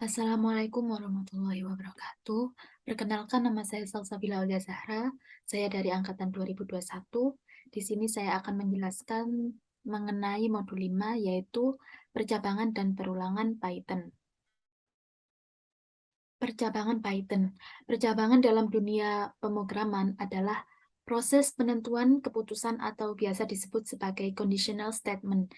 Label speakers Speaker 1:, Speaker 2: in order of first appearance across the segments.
Speaker 1: Assalamualaikum warahmatullahi wabarakatuh. Perkenalkan, nama saya Salsabila Aulia Zahra. Saya dari angkatan 2021. Di sini saya akan menjelaskan mengenai modul 5, yaitu percabangan dan perulangan Python. Percabangan Python. Percabangan dalam dunia pemrograman adalah proses penentuan keputusan atau biasa disebut sebagai conditional statement.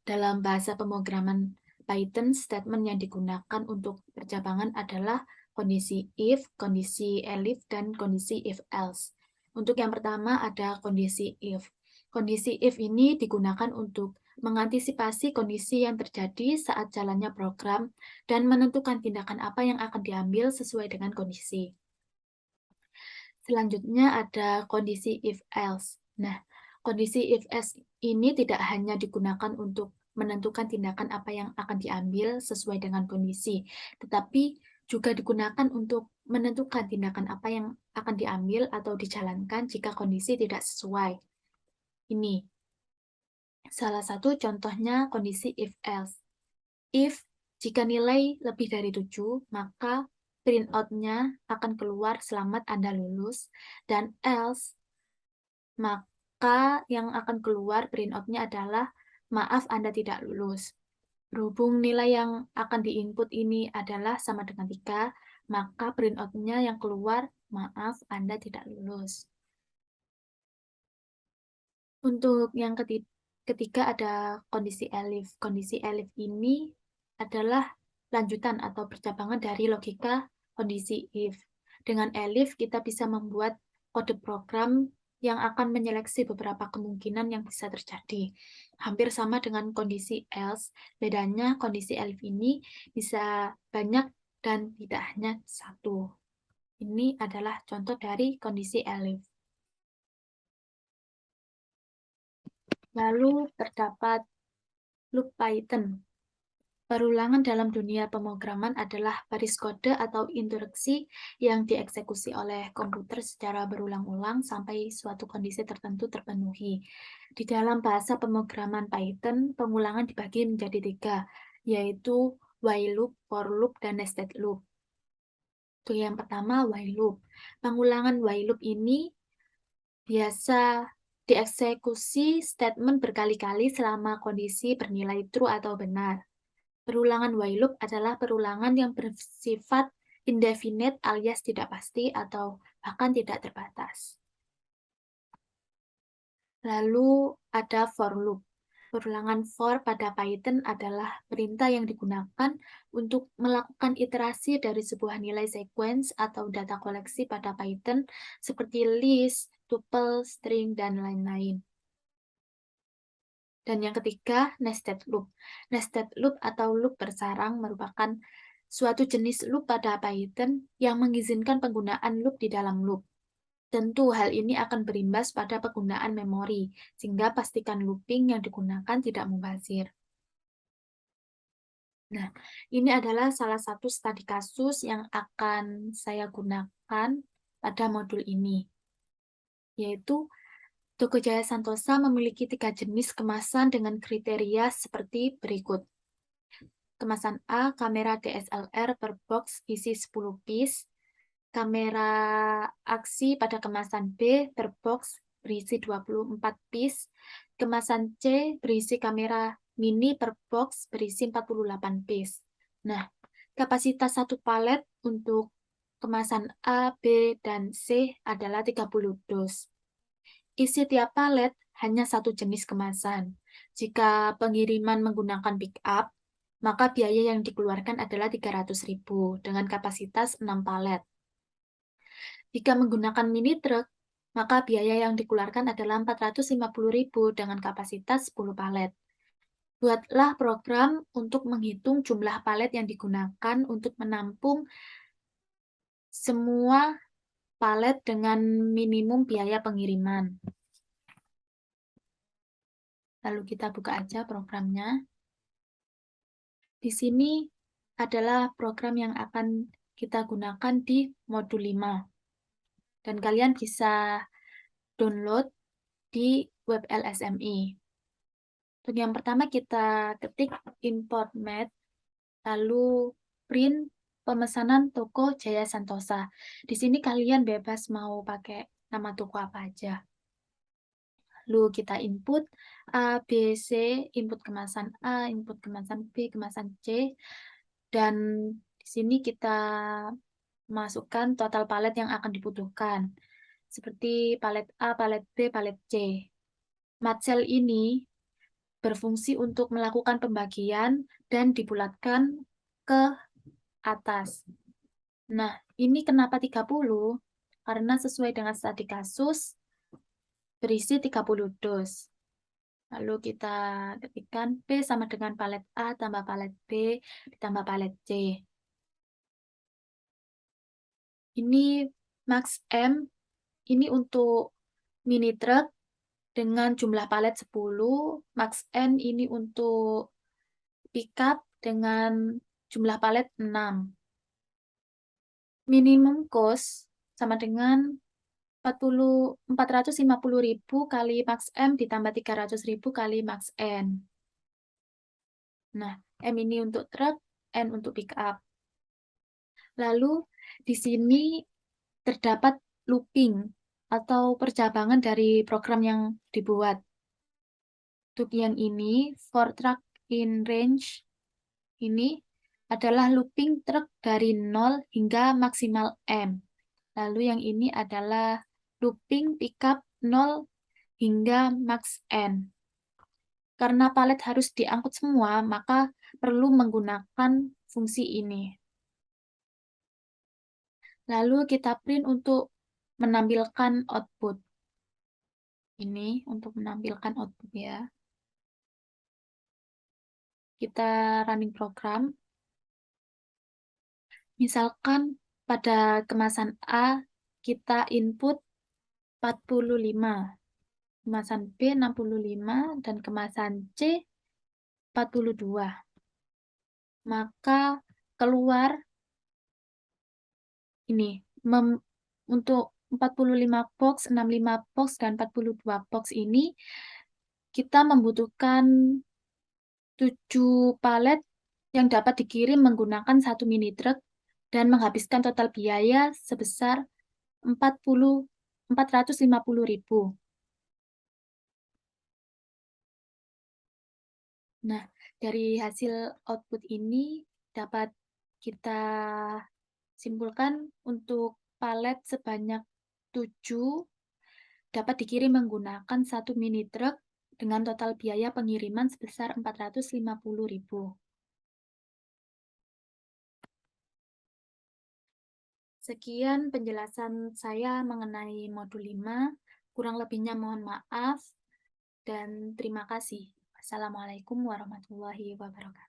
Speaker 1: Dalam bahasa pemrograman Python, statement yang digunakan untuk percabangan adalah kondisi if, kondisi elif, dan kondisi if-else. Untuk yang pertama ada kondisi if. Kondisi if ini digunakan untuk mengantisipasi kondisi yang terjadi saat jalannya program dan menentukan tindakan apa yang akan diambil sesuai dengan kondisi. Selanjutnya ada kondisi if-else. Nah, kondisi if-else ini tidak hanya digunakan untuk menentukan tindakan apa yang akan diambil sesuai dengan kondisi, tetapi juga digunakan untuk menentukan tindakan apa yang akan diambil atau dijalankan jika kondisi tidak sesuai. Ini salah satu contohnya kondisi if-else. If jika nilai lebih dari 7, maka printout-nya akan keluar selamat Anda lulus, dan else maka yang akan keluar printout-nya adalah maaf Anda tidak lulus. Berhubung nilai yang akan diinput ini adalah sama dengan 3, maka printout-nya yang keluar maaf Anda tidak lulus. Untuk yang ketiga ada kondisi elif. Kondisi elif ini adalah lanjutan atau percabangan dari logika kondisi if. Dengan elif kita bisa membuat kode program yang akan menyeleksi beberapa kemungkinan yang bisa terjadi. Hampir sama dengan kondisi else, bedanya kondisi elif ini bisa banyak dan tidak hanya satu. Ini adalah contoh dari kondisi elif. Lalu terdapat loop Python. Perulangan dalam dunia pemrograman adalah baris kode atau instruksi yang dieksekusi oleh komputer secara berulang-ulang sampai suatu kondisi tertentu terpenuhi. Di dalam bahasa pemrograman Python, pengulangan dibagi menjadi 3, yaitu while loop, for loop, dan nested loop. Untuk yang pertama, while loop. Pengulangan while loop ini biasa dieksekusi statement berkali-kali selama kondisi bernilai true atau benar. Perulangan while loop adalah perulangan yang bersifat indefinite alias tidak pasti atau bahkan tidak terbatas. Lalu ada for loop. Perulangan for pada Python adalah perintah yang digunakan untuk melakukan iterasi dari sebuah nilai sequence atau data koleksi pada Python seperti list, tuple, string, dan lain-lain. Dan yang ketiga, nested loop. Nested loop atau loop bersarang merupakan suatu jenis loop pada Python yang mengizinkan penggunaan loop di dalam loop. Tentu hal ini akan berimbas pada penggunaan memori, sehingga pastikan looping yang digunakan tidak mubazir. Nah, ini adalah salah satu studi kasus yang akan saya gunakan pada modul ini, yaitu Toko Jaya Santosa memiliki 3 jenis kemasan dengan kriteria seperti berikut. Kemasan A, kamera DSLR per box isi 10 piece. Kamera aksi pada kemasan B per box berisi 24 piece. Kemasan C berisi kamera mini per box berisi 48 piece. Nah, kapasitas satu palet untuk kemasan A, B, dan C adalah 30 dus. Isi tiap palet hanya satu jenis kemasan. Jika pengiriman menggunakan pickup, maka biaya yang dikeluarkan adalah 300.000 dengan kapasitas 6 palet. Jika menggunakan mini truk, maka biaya yang dikeluarkan adalah 450.000 dengan kapasitas 10 palet. Buatlah program untuk menghitung jumlah palet yang digunakan untuk menampung semua palet dengan minimum biaya pengiriman. Lalu kita buka aja programnya. Di sini adalah program yang akan kita gunakan di modul 5. Dan kalian bisa download di web LSMI. Untuk yang pertama kita ketik import math, lalu print pemesanan toko Jaya Santosa. Di sini kalian bebas mau pakai nama toko apa aja. Lalu kita input A, B, C, input kemasan A, input kemasan B, kemasan C, dan di sini kita masukkan total palet yang akan dibutuhkan, seperti palet A, palet B, palet C. Mat cell ini berfungsi untuk melakukan pembagian dan dibulatkan ke atas. Nah, ini kenapa 30? Karena sesuai dengan studi kasus, berisi 30 dus. Lalu kita ketikkan P sama dengan palet A tambah palet B ditambah palet C. Ini max M, ini untuk mini truck dengan jumlah palet 10, max N ini untuk pickup dengan jumlah palet 6. Minimum cost sama dengan 450.000 kali max M ditambah 300.000 kali max N. Nah, M ini untuk truk, N untuk pickup. Lalu di sini terdapat looping atau percabangan dari program yang dibuat. Untuk yang ini, for truck in range, ini adalah looping truk dari 0 hingga maksimal M. Lalu yang ini adalah looping pickup 0 hingga max N. Karena palet harus diangkut semua, maka perlu menggunakan fungsi ini. Lalu kita print untuk menampilkan output. Ini untuk menampilkan output ya. Kita running program. Misalkan pada kemasan A, kita input 45. Kemasan B 65 dan kemasan C 42. Maka keluar ini untuk 45 box, 65 box dan 42 box ini kita membutuhkan 7 palet yang dapat dikirim menggunakan satu mini truk dan menghabiskan total biaya sebesar 450.000. Nah, dari hasil output ini dapat kita simpulkan untuk palet sebanyak 7 dapat dikirim menggunakan satu mini truk dengan total biaya pengiriman sebesar 450.000. Sekian penjelasan saya mengenai modul 5. Kurang lebihnya mohon maaf dan terima kasih. Assalamualaikum warahmatullahi wabarakatuh.